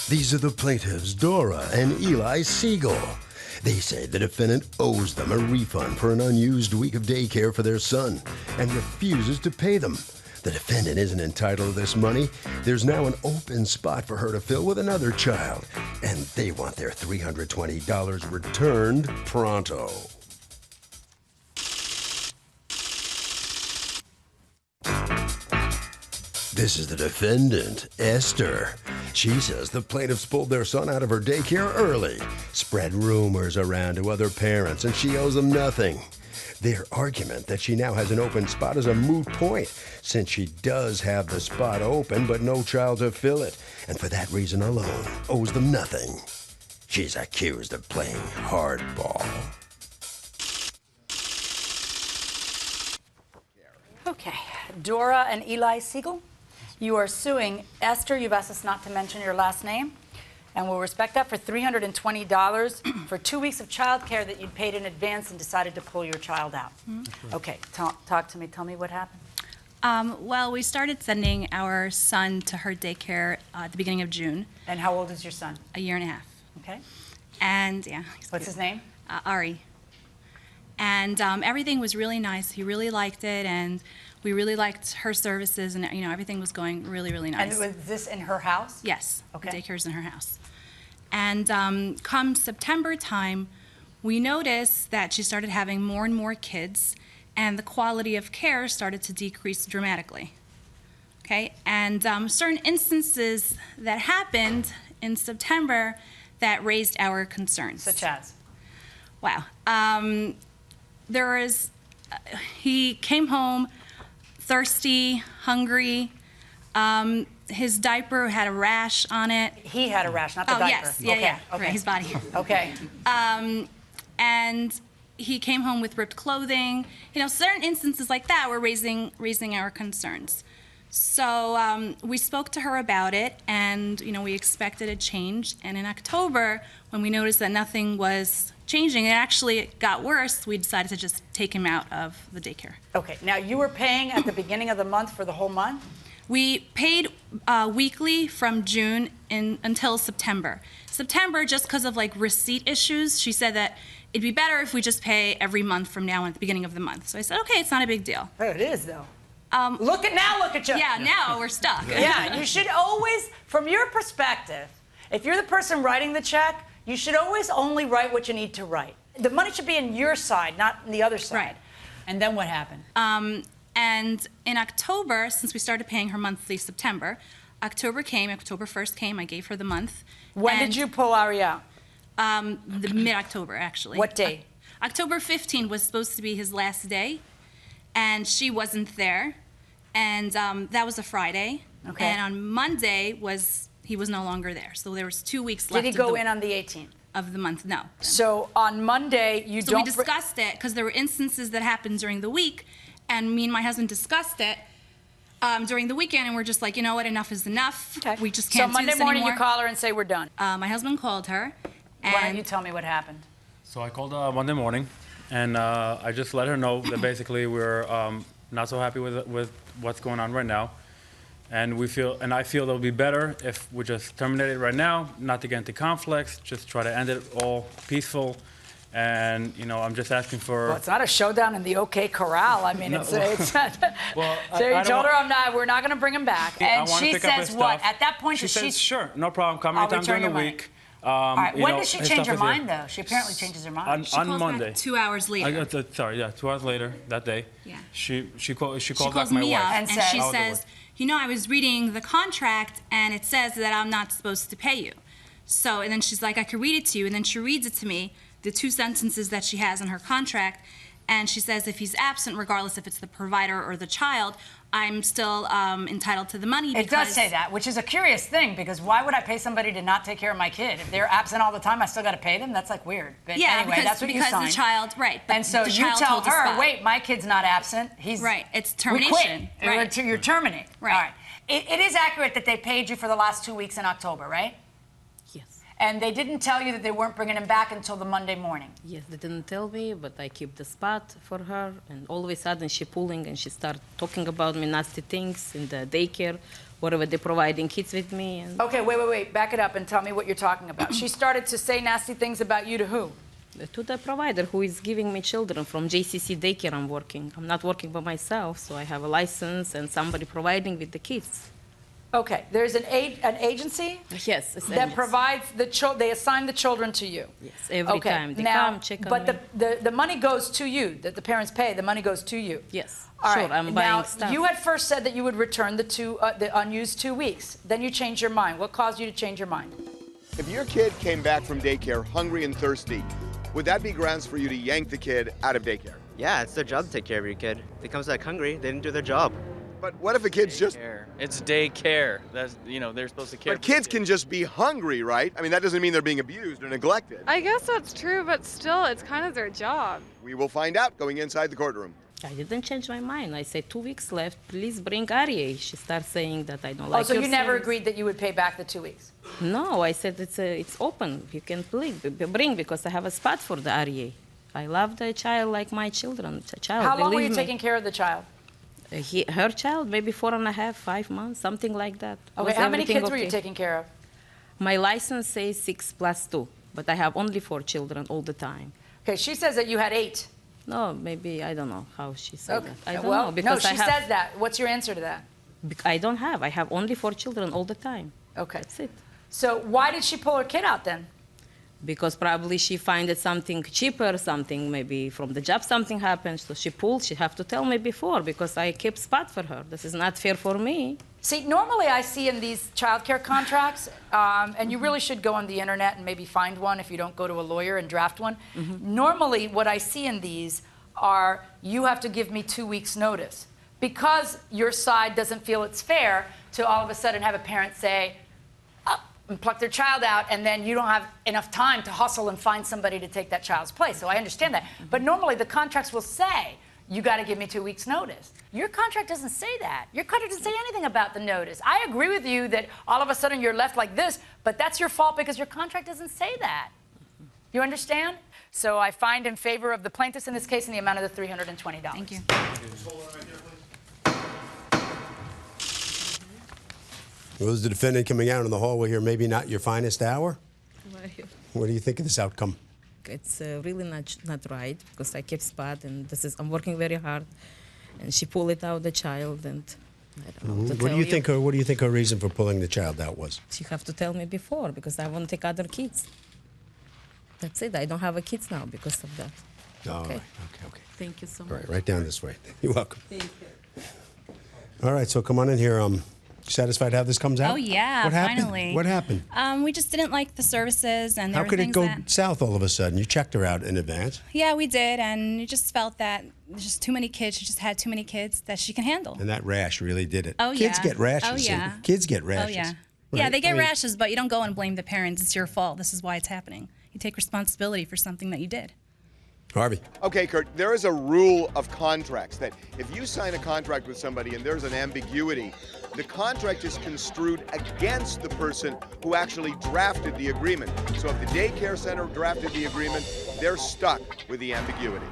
These are the plaintiffs, Dora and Eli Siegel. They say the defendant owes them a refund for an unused week of daycare for their son and refuses to pay them. The defendant isn't entitled to this money. There's now an open spot for her to fill with another child, and they want their $320 returned pronto. This is the defendant, Esther. She says the plaintiffs pulled their son out of her daycare early, spread rumors around to other parents, and she owes them nothing. Their argument that she now has an open spot is a moot point, since she does have the spot open but no child to fill it, and for that reason alone owes them nothing. She's accused of playing hardball. Okay, Dora and Eli Siegel, you are suing Esther. You've asked us not to mention your last name, and we'll respect that for $320 for 2 weeks of child care that you'd paid in advance and decided to pull your child out. Mm-hmm. Okay, talk to me. Tell me what happened. Well, we started sending our son to her daycare at the beginning of June. And how old is your son? 1.5 years. Okay. And, yeah. What's his name? Ari. And everything was really nice. He really liked it, and we really liked her services, and everything was going really, really nice. And was this in her house? Yes. Okay. The daycare's in her house. And come September time, we noticed that she started having more and more kids, and the quality of care started to decrease dramatically. Okay? And certain instances that happened in September that raised our concerns. Such as? Wow. He came home thirsty, hungry. His diaper had a rash on it. He had a rash, not the diaper. Yes. Yeah, okay. yeah. Okay. Right, his body. Okay. And he came home with ripped clothing. Certain instances like that were raising our concerns. So we spoke to her about it, and we expected a change. And in October, when we noticed that nothing was changing, it actually got worse, we decided to just take him out of the daycare. Okay. Now, you were paying at the beginning of the month for the whole month? We paid weekly from June until September. September, just because of receipt issues, she said that it'd be better if we just pay every month from now on at the beginning of the month. So I said, okay, it's not a big deal. Oh, it is, though. Look at you. Yeah, now we're stuck. Yeah, you should always, from your perspective, if you're the person writing the check, you should always only write what you need to write. The money should be in your side, not in the other side. Right. And then what happened? And in October, since we started paying her monthly September, October 1st came, I gave her the month. When did you pull Ari out? The mid-October, actually. What day? October 15 was supposed to be his last day, and she wasn't there. And that was a Friday. Okay. And on Monday he was no longer there. So there was 2 weeks left. Did he go in on the 18th? Of the month, no. So on Monday, So we discussed it, because there were instances that happened during the week, and me and my husband discussed it during the weekend, and we're just like, you know what, enough is enough. Okay. We just can't do this anymore. So Monday morning, you call her and say, we're done. My husband called her. And why don't you tell me what happened? So I called Monday morning, and I just let her know that basically we're not so happy with what's going on right now. And I feel it'll be better if we just terminate it right now, not to get into conflicts, just try to end it all peaceful. And, I'm just asking for... Well, it's not a showdown in the OK Corral. I mean, no, it's not... Well, so you told her we're not going to bring him back. And she says what? At that point, she says, sure, no problem, come anytime during the week. All right. When does she change her mind, though? She apparently changes her mind. On Monday. Back 2 hours later. 2 hours later that day. Yeah. She called back my wife. And she says, I was reading the contract, and it says that I'm not supposed to pay you. So, and then she's like, I could read it to you. And then she reads it to me, the 2 sentences that she has in her contract, and she says if he's absent, regardless if it's the provider or the child, I'm still entitled to the money. It does say that, which is a curious thing, because why would I pay somebody to not take care of my kid? If they're absent all the time, I still got to pay them? That's weird. But yeah, anyway, that's what you signed. The child, right. And so you tell her, wait, my kid's not absent. He's right. It's termination. We quit. Right. You're terminating. Right. All right. It is accurate that they paid you for the last 2 weeks in October, right? Yes. And they didn't tell you that they weren't bringing him back until the Monday morning? Yes, they didn't tell me, but I keep the spot for her. And all of a sudden, she pulling and she started talking about me nasty things in the daycare whatever they're providing kids with me. And Okay, wait. Back it up and tell me what you're talking about. She started to say nasty things about you to who? to the provider who is giving me children from JCC daycare I'm working. I'm not working by myself, so I have a license and somebody providing with the kids. Okay, there's an agency Yes, it's that MS. provides the children, they assign the children to you. Yes, every Okay, time. They now, come, check on but me. the money goes to you, that the parents pay, the money goes to you. Yes, All sure, right, I'm now, buying stuff. you had first said that you would return the unused 2 weeks. Then you changed your mind. What caused you to change your mind? If your kid came back from daycare hungry and thirsty, would that be grounds for you to yank the kid out of daycare? Yeah, it's their job to take care of your kid. If they comes back hungry, they didn't do their job. But what if a kid's just... Daycare. It's daycare. That's, they're supposed to care But for the kids can just be hungry, right? I mean, that doesn't mean they're being abused or neglected. I guess that's true, but still, it's kind of their job. We will find out going inside the courtroom. I didn't change my mind. I said 2 weeks left, please bring Aryeh. She starts saying that I don't like Oh, so your you never service. agreed that you would pay back the 2 weeks? No, I said it's open. You can bring because I have a spot for the Aryeh. I love the child like my children. How long were you believe me. taking care of the child? Her child, maybe 4.5, 5 months, something like that. Okay, Was how many everything kids were you okay? taking care of? My license says 6 + 2, but I have only 4 children all the time. Okay, she says that you had 8. No, maybe, I don't know how she said Okay. that. I don't well, know, because no, I she have, says that. What's your answer to that? I don't have. I have only 4 children all the time. Okay. That's it. So why did she pull her kid out then? Because probably she find it something cheaper, something maybe from the job something happened, so she pulled. She have to tell me before because I kept spot for her. This is not fair for me. See, normally I see in these childcare contracts, and you really should go on the internet and maybe find one if you don't go to a lawyer and draft one. Normally what I see in these are you have to give me 2 weeks notice. Because your side doesn't feel it's fair to all of a sudden have a parent say, and pluck their child out, and then you don't have enough time to hustle and find somebody to take that child's place. So I understand that. But normally the contracts will say, you got to give me 2 weeks notice. Your contract doesn't say that. Your contract doesn't say anything about the notice. I agree with you that all of a sudden you're left like this, but that's your fault because your contract doesn't say that. You understand? So I find in favor of the plaintiffs in this case in the amount of the $320. Thank you. Was the defendant coming out in the hallway here maybe not your finest hour? What do you think of this outcome? It's really not right because I kept spot and I'm working very hard, and she pulled it out the child and I don't know what to What tell do you think her reason for pulling the child out was? She have to tell me before because I want to take other kids. That's it. I don't have a kids now because of that. All Okay. right. Okay. Thank you so All much. right, right down this way. You're welcome. Thank you. All right, so come on in here. Satisfied how this comes out? Oh, yeah, What happened? finally. What happened? We just didn't like the services, and there How were could it things go that, south all of a sudden? You checked her out in advance. yeah, we did, and we just felt that there's just too many kids. She just had too many kids that she can handle. And that rash really did it. Oh, Kids yeah. get rashes. Oh, yeah. Kids get Oh, rashes. yeah. Yeah, Right? they get I mean, rashes, but you don't go and blame the parents. It's your fault. This is why it's happening. You take responsibility for something that you did. Harvey. Okay, Kurt, there is a rule of contracts that if you sign a contract with somebody and there's an ambiguity, the contract is construed against the person who actually drafted the agreement. So if the daycare center drafted the agreement, they're stuck with the ambiguity.